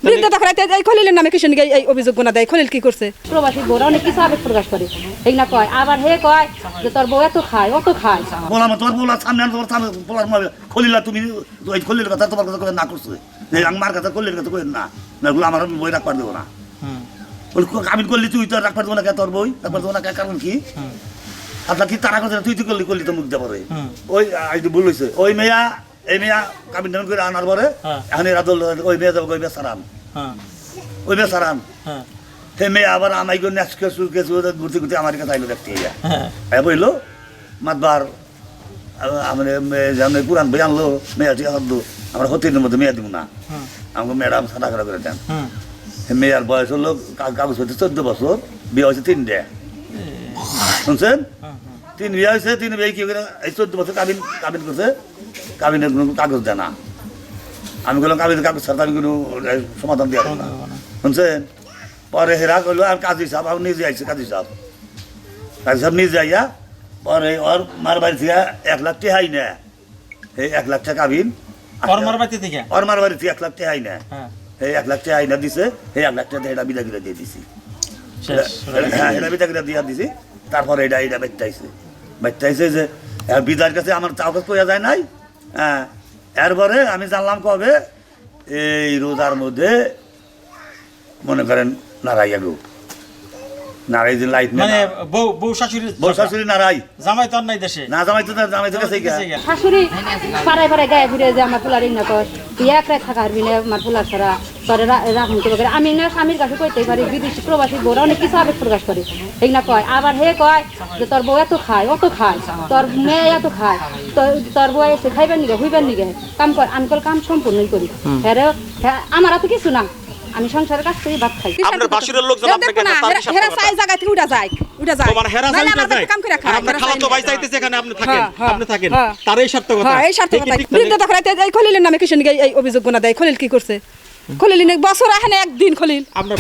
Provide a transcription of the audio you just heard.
বৃদ্ধ দেখাইতে এই খলিলের নামে কিসের নিয়ে এই অভিযোগ গোনা দেয়? খলিল কি করছে? প্রবাসী বউরা অনেক কিছু আবেগ প্রকাশ করে, এই না কয়। আবার হে কয় যে তোর বউ এত খায় অত খায়। বললাম তোমার বলার সামনে তোমার সামনে বলার খলিলা তুমি ওই খলিলের কথা তোমার কথা না করছো, আমার কথা খলিলের কথা কই না, এগুলো আমার বই রাখবার দেবো না। কামিন করলি তুই তো রাখবার দেবো না, তোর বই রাখবার দেবো না, কারণ কি আপনার কি তারা কথা তুই তুই করলি করলি তো মুখ দেবো রে। ওই বল হয়েছে ওই মেয়া এই মেয়া কামিন টামিন করে আনার পরে এখন এরা ওই মেয়ে যাবো ওই মেয়ে সারান ওই মেয়ে সারান সে মেয়ে আবার আমাই করে নেক্সট ঘুরতে ঘুরতে আমার কাছে আইলো দেখতে বললো মাতবার আমার পুরান বই আনলো মেয়ে ঠিক আনলো আমরা হতির মধ্যে মেয়ে দিব না, আমাকে ম্যাডাম সাদা করা করে দেন। মেয়ের বয়স হলো কাগজ হচ্ছে 14 বছর, বিয়ে হয়েছে 3টে, শুনছেন? 3 বিয়ে হয়েছে, 3 বিয়ে কি করে এই 14 বছর কাবিন করছে, কাবিনের কোনো কাগজ দেয় না। আমি বললাম কাবিনের কাগজ ছাড়া আমি কোনো সমাধান দিয়ে না, শুনছেন? পরে হেরা করলো আর কাজী সাহেব আমি নিজে আইছি, কাজী সাহেব নিজে আইয়া পরে ওর মার বাড়ি থেকে 1 লাখ টাকাই না, এই 1 লাখ টাকা কাবিন ওর মার বাড়ি থেকে 1 লাখ টাকাই না, এই 1 লাখ টাকা আইনা দিছে, এই 1 লাখ টাকা এটা বিদাগিরা দিয়ে দিছি, এটা বিদাগিরা দিয়ে দিছি। তারপরে এটা বেচাইছে যে বিদার কাছে আমার চাওকাজ কইয়া যায় নাই। হ্যাঁ, এরপরে আমি জানলাম কবে এই রোজার মধ্যে মনে করেন নারাইয়া গো নারাই দিন লাইট মানে বউ শাশুড়ি নারাই জামাই তো নাই দেশে না, জামাই তো গেছে শাশুড়ি পাড়ায় পাড়ায় গায়ে ঘুরে যে আমার পোলার না কয় তুই এক রাত থাকা হারবি না আমার পোলার ছাড়া তোরে রাখুন তো করে। আমি না স্বামীর কাছে কইতেই পারি, বিদেশি প্রবাসী বউরা অনেক কিছু আবেগ প্রকাশ করে, এই না কয়। আবার হে কয় যে তোর বউ এত খায় অত খায়, তোর মেয়ে এত খায়, তোর বউ এসে খাইবার নিগে হইবার নিগে কাম কর। আমি কল কাম সম্পূর্ণই করি, হ্যাঁ আমার এত কিছু না, আমি সংসারের কাজ করি, ভাত খাই। আপনার বাসুরের লোকজন আপনাকে হেরা চাই জায়গা থেকে উড়া যায় তোমার হেরা নাহলে চাইতে আমার যায় কাম করে খায়। আপনার খালা তো ভাই চাইতেছে এখানে আপনি থাকেন, আপনি থাকেন, তার এই শর্ত কথা। এই স্বার্থ কথা। বৃদ্ধ দেখাইতে এই খলিলের নামে কিসের নিয়ে এই অভিযোগ গোনা দেয়? খলিল কি করছে? খলিল বছর আহে না একদিন খলিল। আমরা